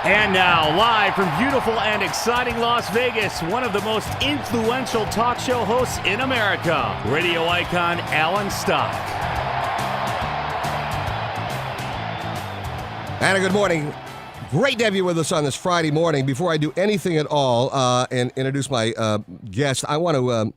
And now, live from beautiful and exciting Las Vegas, one of the most influential talk show hosts in America, radio icon Alan Stock. Anna, good morning. Great to have you with us on this Friday morning. Before I do anything at all and introduce my guest, I want to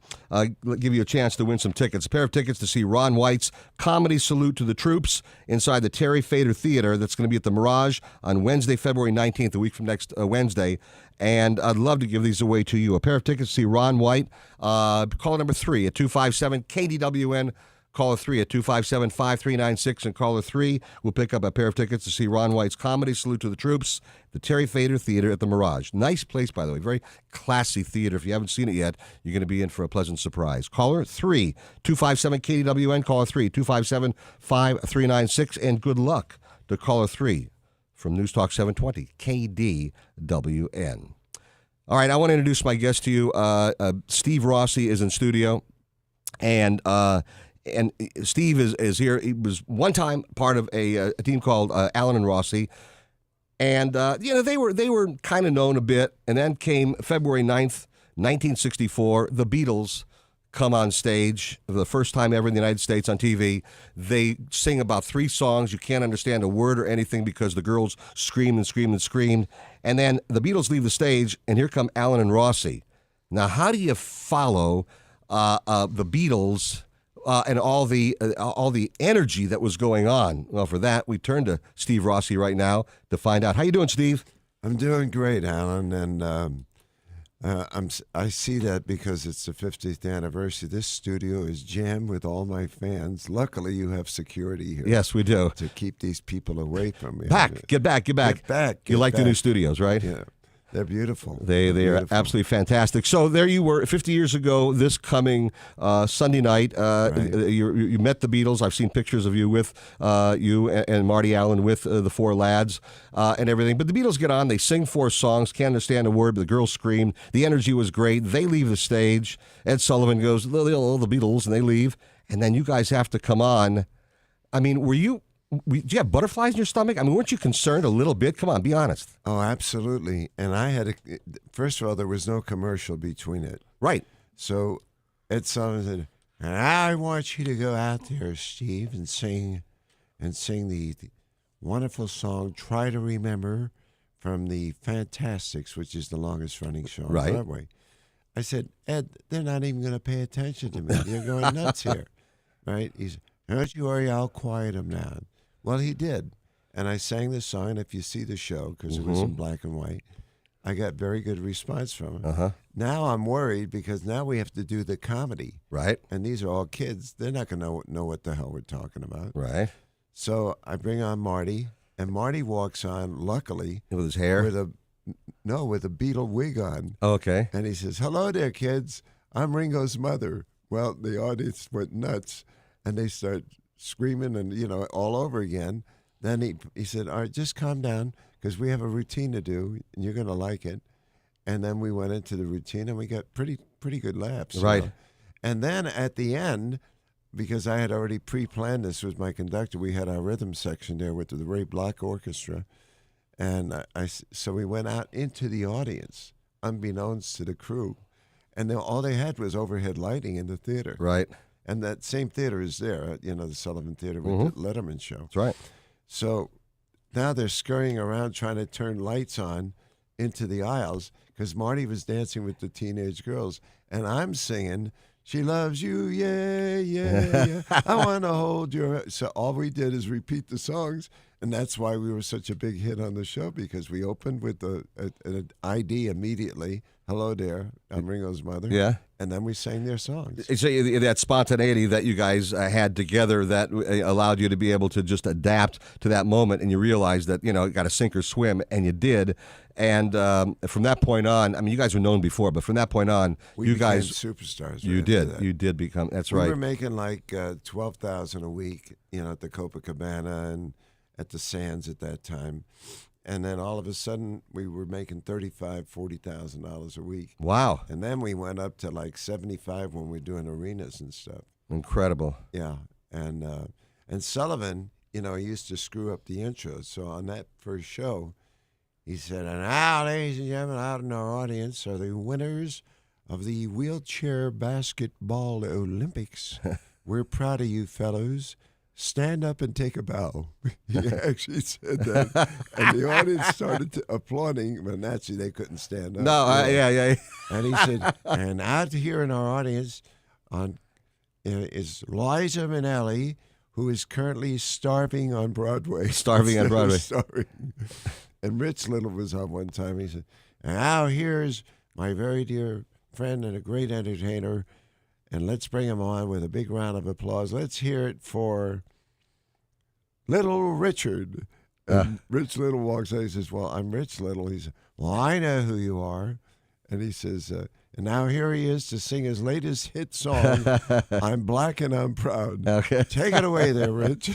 give you a chance to win some tickets. A pair of tickets to see Ron White's Comedy Salute to the Troops inside the Terry Fader Theater. That's going to be at the Mirage on Wednesday, February 19th, a week from next Wednesday. And I'd love to give these away to you. A pair of tickets to see Ron White. Call number 3 at 257-KDWN. Caller 3 at 257-5396, and caller 3 will pick up a pair of tickets to see Ron White's Comedy Salute to the Troops, the Terry Fader Theater at the Mirage. Nice place, by the way. Very classy theater. If you haven't seen it yet, you're going to be in for a pleasant surprise. Caller 3, 257-KDWN. Caller 3, 257-5396, and good luck to caller 3 from News Talk 720, KDWN. All right, I want to introduce my guest to you. Steve Rossi is in studio, and Steve is here. He was one time part of a team called Allen and Rossi, and they were kind of known a bit. And then came February 9th, 1964. The Beatles come on stage for the first time ever in the United States on TV. They sing about 3 songs. You can't understand a word or anything because the girls scream and scream and scream. And then the Beatles leave the stage, and here come Allen and Rossi. Now, how do you follow the Beatles? And all the energy that was going on. Well, for that, we turn to Steve Rossi right now to find out. How you doing, Steve? I'm doing great, Alan, and I see that because it's the 50th anniversary. This studio is jammed with all my fans. Luckily, you have security here. Yes, we do. To keep these people away from me. Get back. You like the new studios, right? Yeah. They're beautiful. They are absolutely fantastic. So there you were 50 years ago this coming Sunday night. Right. You met the Beatles. I've seen pictures of you with you and Marty Allen with the 4 lads and everything. But the Beatles get on. They sing 4 songs. Can't understand a word, but the girls scream. The energy was great. They leave the stage. Ed Sullivan goes, the Beatles, and they leave. And then you guys have to come on. I mean, did you have butterflies in your stomach? I mean, weren't you concerned a little bit? Come on, be honest. Oh, absolutely. And first of all, there was no commercial between it. Right. So Ed Sullivan said, and I want you to go out there, Steve, and sing the wonderful song, Try to Remember, from the Fantastics, which is the longest running show on Broadway. I said, Ed, they're not even going to pay attention to me. You're going nuts here. Right? He said, don't you worry, I'll quiet them down. Well, he did. And I sang this song, and if you see the show, because it was in black and white, I got very good response from him. Uh-huh. Now I'm worried because now we have to do the comedy. Right. And these are all kids. They're not going to know what the hell we're talking about. Right. So I bring on Marty, and Marty walks on, luckily. With his hair? With a Beatle wig on. Oh, okay. And he says, hello there, kids. I'm Ringo's mother. Well, the audience went nuts, and they start screaming and, all over again. Then he said, all right, just calm down because we have a routine to do, and you're going to like it. And then we went into the routine, and we got pretty good laughs. Right. And then at the end, because I had already pre-planned this with my conductor, we had our rhythm section there with the Ray Bloch Orchestra. And so we went out into the audience, unbeknownst to the crew. And all they had was overhead lighting in the theater. Right. And that same theater is there, the Sullivan Theater with the Letterman show. That's right. So now they're scurrying around trying to turn lights on into the aisles because Marty was dancing with the teenage girls. And I'm singing, she loves you, yeah, yeah, yeah. I want to hold your... So all we did is repeat the songs. And that's why we were such a big hit on the show, because we opened with an ID immediately. Hello there, I'm Ringo's mother. Yeah. And then we sang their songs. So that spontaneity that you guys had together that allowed you to be able to just adapt to that moment, and you realized that, you got to sink or swim, and you did. And from that point on, I mean, you guys were known before, but from that point on, you guys superstars. You did. You did become. That's right. We were making like $12,000 a week, at the Copacabana and at the Sands at that time. And then all of a sudden, we were making $35,000, $40,000 a week. Wow. And then we went up to like 75 when we were doing arenas and stuff. Incredible. Yeah. And Sullivan, he used to screw up the intros. So on that first show, He said, and now, ladies and gentlemen, out in our audience are the winners of the Wheelchair Basketball Olympics. We're proud of you fellows. Stand up and take a bow. He actually said that. And the audience started applauding, but naturally they couldn't stand up. No, yeah. And he said, and out here in our audience is Liza Minnelli, who is currently starving on Broadway. Starving on Broadway. Starving. And Rich Little was on one time. He said, and now here's my very dear friend and a great entertainer, and let's bring him on with a big round of applause. Let's hear it for Little Richard. And Rich Little walks out. He says, well, I'm Rich Little. He says, well, I know who you are. And he says, and now here he is to sing his latest hit song, I'm Black and I'm Proud. Okay. Take it away there, Rich.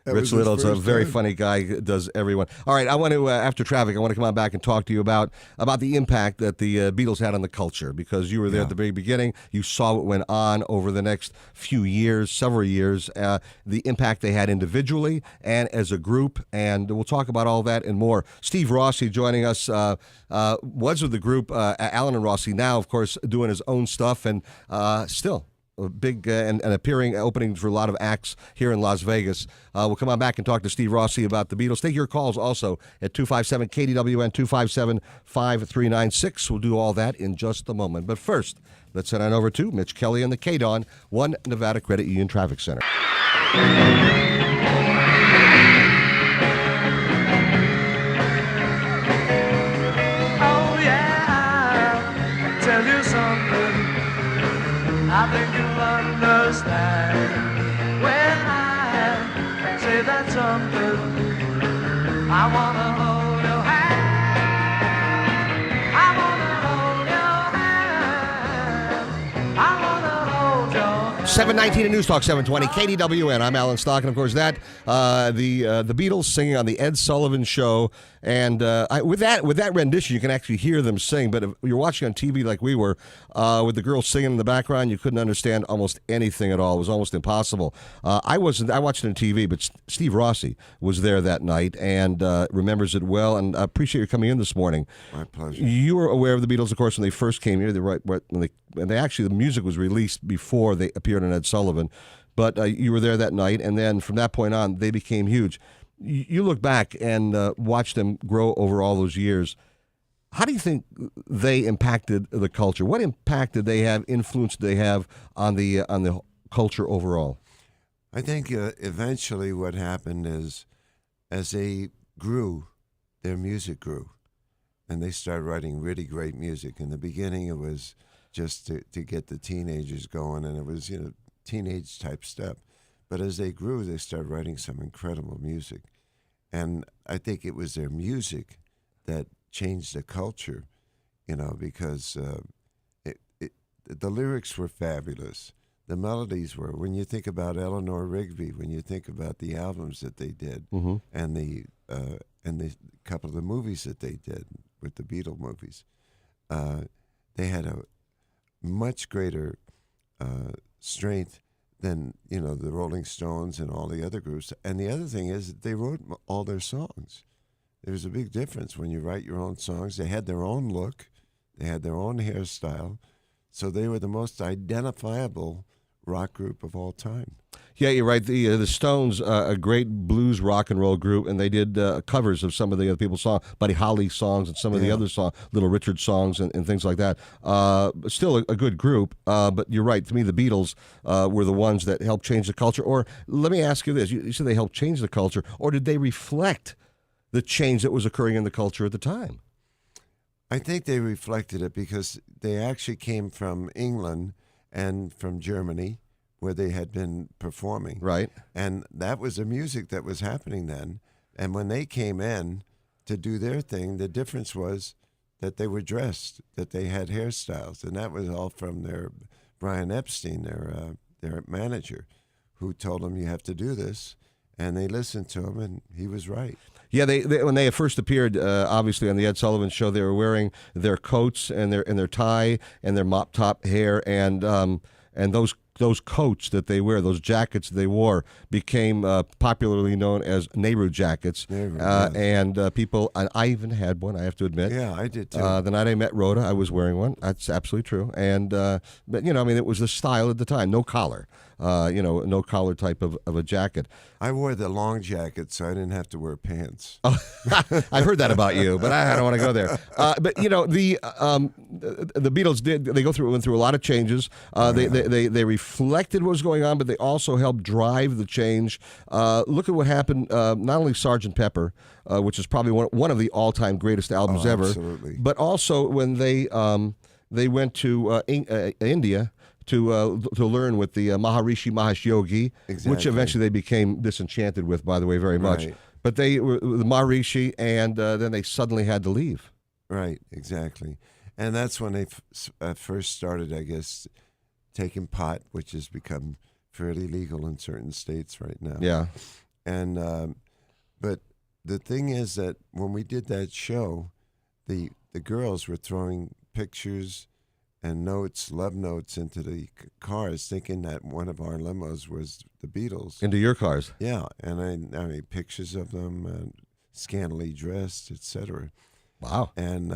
Rich Little's a very funny guy, does everyone. All right, I want to, after traffic, I want to come on back and talk to you about the impact that the Beatles had on the culture, because you were there at the very beginning. You saw what went on over the next few years, several years, the impact they had individually and as a group, and we'll talk about all that and more. Steve Rossi joining us, was with the group, Alan and Rossi, now, of course, doing his own stuff, and still a big and appearing, opening for a lot of acts here in Las Vegas. We'll come on back and talk to Steve Rossi about the Beatles. Take your calls also at 257-KDWN, 257-5396. We'll do all that in just a moment. But first, let's head on over to Mitch Kelly and the KDON, One Nevada Credit Union Traffic Center. I think you'll understand when I say that something. I wanna hold your hand. I wanna hold your hand. I wanna hold your hand. 719 at News Talk 720 KDWN. I'm Alan Stock, and of course the Beatles singing on the Ed Sullivan Show. And with that rendition, you can actually hear them sing. But if you're watching on TV like we were, with the girls singing in the background, you couldn't understand almost anything at all. It was almost impossible. I watched it on TV, but Steve Rossi was there that night and remembers it well. And I appreciate you coming in this morning. My pleasure. You were aware of the Beatles, of course, when they first came here. The music was released before they appeared on Ed Sullivan. But you were there that night, and then from that point on, they became huge. You look back and watch them grow over all those years. How do you think they impacted the culture? What impact did they have, influence did they have on the culture overall? I think eventually what happened is, as they grew, their music grew, and they started writing really great music. In the beginning, it was just to get the teenagers going, and it was teenage type stuff. But as they grew, they started writing some incredible music. And I think it was their music that changed the culture, because the lyrics were fabulous. The melodies were, when you think about Eleanor Rigby, when you think about the albums that they did, and the couple of the movies that they did with the Beatle movies, they had a much greater strength than the Rolling Stones and all the other groups. And the other thing is that they wrote all their songs. There's a big difference when you write your own songs. They had their own look, they had their own hairstyle, so they were the most identifiable rock group of all time. Yeah, you're right. The Stones, a great blues rock and roll group, and they did covers of some of the other people's songs, Buddy Holly songs, and some of the other songs, Little Richard songs, and things like that. Still a good group, but you're right. To me, the Beatles were the ones that helped change the culture. Or let me ask you this: you said they helped change the culture, or did they reflect the change that was occurring in the culture at the time? I think they reflected it because they actually came from England and from Germany, where they had been performing. Right. And that was the music that was happening then. And when they came in to do their thing, the difference was that they were dressed, that they had hairstyles. And that was all from their Brian Epstein, their manager, who told them, you have to do this. And they listened to him, and he was right. Yeah, they when they first appeared, obviously on the Ed Sullivan Show, they were wearing their coats and their tie and their mop top hair, and those those coats that they wear, those jackets they wore, became popularly known as Nehru jackets. And people, and I even had one, I have to admit. Yeah, I did too. The night I met Rhoda, I was wearing one. That's absolutely true. And but I mean, it was the style at the time. No collar. No collar type of a jacket. I wore the long jacket, so I didn't have to wear pants. I've heard that about you, but I don't want to go there. But the Beatles went through a lot of changes. They reflected what was going on, but they also helped drive the change. Look at what happened. Not only Sgt. Pepper, which is probably one of the all-time greatest albums ever, absolutely. but also when they went to India. To learn with the Maharishi Mahesh Yogi, which eventually they became disenchanted with, by the way, very much. Right. But they were the Maharishi, and then they suddenly had to leave. Right, exactly. And that's when they first started, I guess, taking pot, which has become fairly legal in certain states right now. Yeah. And but the thing is that when we did that show, the girls were throwing pictures and notes, love notes, into the cars, thinking that one of our limos was the Beatles. Into your cars. Yeah, and I made pictures of them, scantily dressed, etc. Wow. And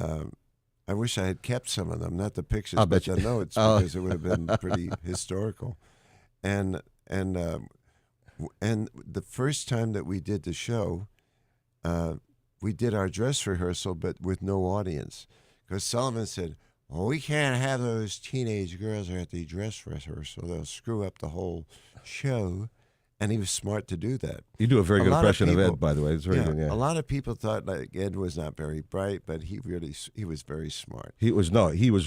I wish I had kept some of them, not the pictures, I'll but bet the you. notes, Oh. because it would have been pretty historical. And the first time that we did the show, we did our dress rehearsal, but with no audience, because Sullivan said, "Well, we can't have those teenage girls at the dress rehearsal. They'll screw up the whole show." And he was smart to do that. You do a very good lot impression of people- Ed, by the way. It's very good. Yeah. A lot of people thought like Ed was not very bright, but he was very smart. He was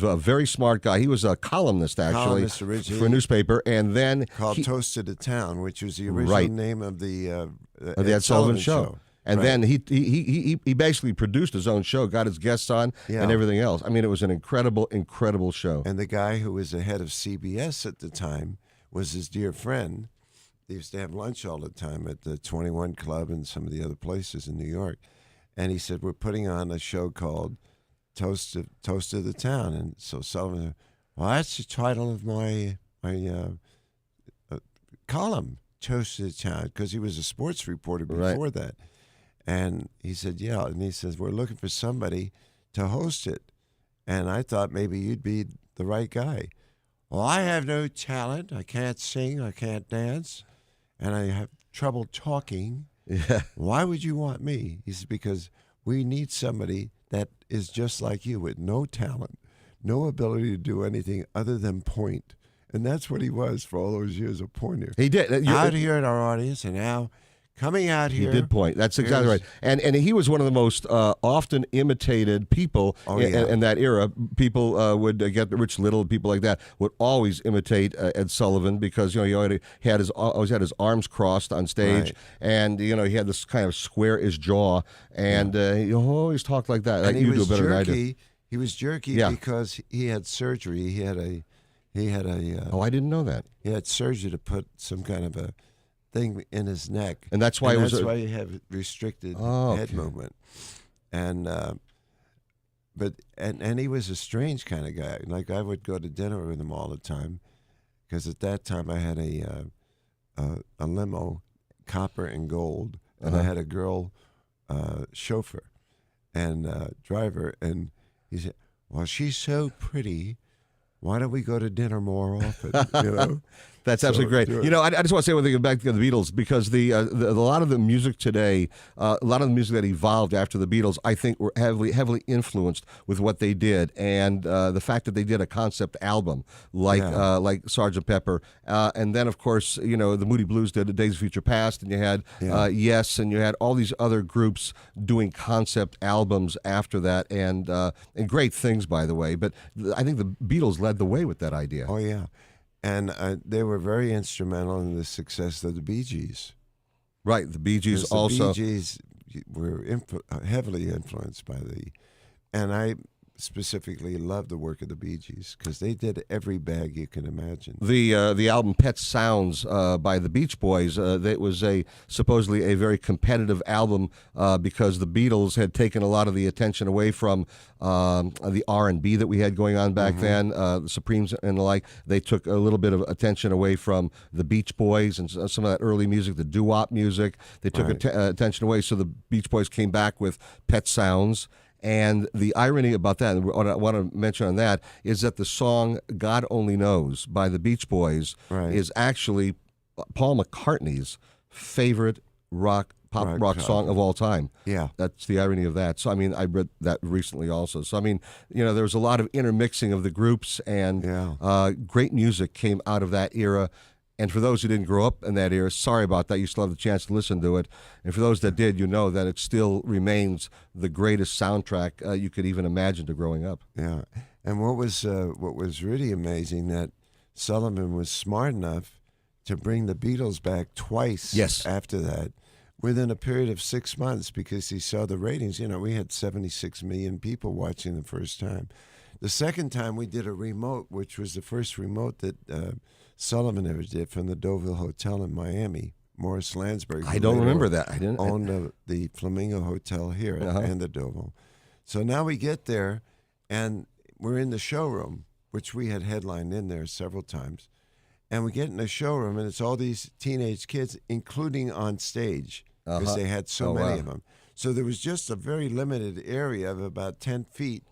a very smart guy. He was a columnist, actually, Columnist originally. for a newspaper, and then Called Toast to the Town, which was the original Right. name of the Ed Sullivan show. And Right. then he basically produced his own show, got his guests on, Yeah. and everything else. I mean, it was an incredible show. And the guy who was the head of CBS at the time was his dear friend. They used to have lunch all the time at the 21 Club and some of the other places in New York. And he said, "We're putting on a show called Toast to the Town." And so Sullivan said, "Well, that's the title of my column, Toast to the Town," because he was a sports reporter before that. And he said, "Yeah." And he says, "We're looking for somebody to host it." And I thought maybe you'd be the right guy. "Well, I have no talent. I can't sing. I can't dance. And I have trouble talking." Yeah. "Why would you want me?" He said, "Because we need somebody that is just like you, with no talent, no ability to do anything other than point." And that's what he was for all those years, a pointer. He did. Out here at our audience, and now coming out He here. did point. That's exactly right. And he was one of the most often imitated people in that era. People would get Rich Little, people like that would always imitate Ed Sullivan, because he always had his arms crossed on stage, Right. and he had this kind of square-ish jaw, and he always talked like that. And Like, he you do was better jerky. than I do. He was jerky Yeah. because he had surgery. He had a Oh, I didn't know that. he had surgery to put some kind of a thing in his neck, And that's why that's why he had restricted head okay. movement. And and he was a strange kind of guy. Like, I would go to dinner with him all the time, because at that time I had a limo, copper and gold, and I had a girl chauffeur and driver, and he said, "Well, she's so pretty. Why don't we go to dinner more often?" That's So, absolutely great. do it. I just want to say one thing back to the Beatles, because a lot of the music today, a lot of the music that evolved after the Beatles, I think were heavily influenced with what they did, and the fact that they did a concept album like Sgt. Pepper, and then of course the Moody Blues did Days of Future Past, and you had Yes, and you had all these other groups doing concept albums after that, and great things, by the way. But I think the Beatles led the way with that idea. Oh, yeah. And they were very instrumental in the success of the Bee Gees. Right, the Bee Gees 'Cause also. The Bee Gees were heavily influenced by and specifically love the work of the Bee Gees because they did every bag you can imagine. The album Pet Sounds by the Beach Boys, that was supposedly a very competitive album because the Beatles had taken a lot of the attention away from the R&B that we had going on back then, the Supremes and the like. They took a little bit of attention away from the Beach Boys and some of that early music, the doo-wop music. They took attention away, so the Beach Boys came back with Pet Sounds. And the irony about that, and what I want to mention on that, is that the song God Only Knows by the Beach Boys is actually Paul McCartney's favorite rock song of all time. Yeah. That's the irony of that. So, I mean, I read that recently also. So, I mean, there was a lot of intermixing of the groups, and great music came out of that era. And for those who didn't grow up in that era, sorry about that. You still have the chance to listen to it. And for those that did, you know that it still remains the greatest soundtrack you could even imagine to growing up. Yeah. And what was really amazing, that Sullivan was smart enough to bring the Beatles back twice after that within a period of 6 months because he saw the ratings. We had 76 million people watching the first time. The second time we did a remote, which was the first remote that Sullivan ever did from the Deauville Hotel in Miami. Morris Landsberg. I don't remember that. I didn't own the Flamingo Hotel here and the Deauville. So now we get there, and we're in the showroom, which we had headlined in there several times. And we get in the showroom, and it's all these teenage kids, including on stage, because they had so many of them. So there was just a very limited area of about 10 feet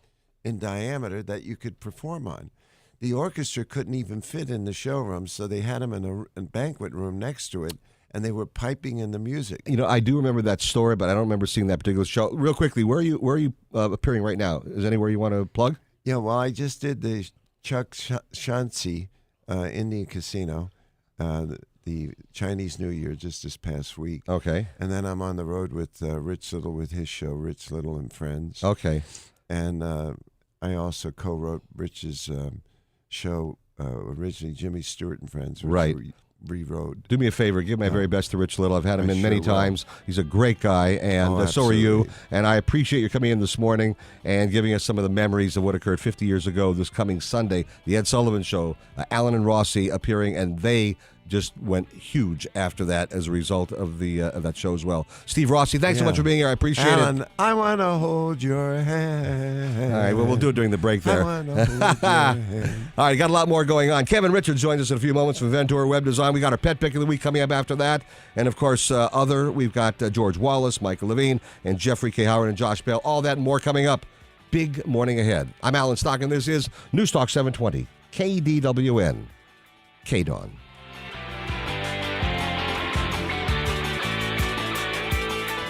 in diameter that you could perform on. The orchestra couldn't even fit in the showroom, so they had them in a banquet room next to it, and they were piping in the music. I do remember that story, but I don't remember seeing that particular show. Real quickly, where are you appearing right now? Is there anywhere you want to plug? Yeah, well, I just did the Chuck Shanxi Indian Casino, the Chinese New Year, just this past week. Okay. And then I'm on the road with Rich Little with his show, Rich Little and Friends. Okay. And I also co-wrote Rich's show, originally Jimmy Stewart and Friends, which rewrote. Do me a favor, give my very best to Rich Little. I've had him in many times. He's a great guy, and so are you. And I appreciate you coming in this morning and giving us some of the memories of what occurred 50 years ago this coming Sunday. The Ed Sullivan Show, Alan and Rossi appearing, and they just went huge after that as a result of that show as well. Steve Rossi, thanks so much for being here. I appreciate it. I want to hold your hand. All right, well, we'll do it during the break there. I want to hold your hand. All right, got a lot more going on. Kevin Richards joins us in a few moments from Ventura Web Design. We got our pet pick of the week coming up after that. And, of course, we've got George Wallace, Michael Levine, and Jeffrey K. Howard and Josh Bell. All that and more coming up. Big morning ahead. I'm Alan Stock, and this is News Talk 720, KDWN, KDAWN.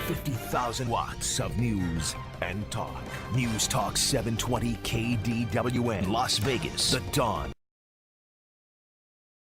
50,000 watts of news and talk. News Talk 720 KDWN, Las Vegas, The Dawn.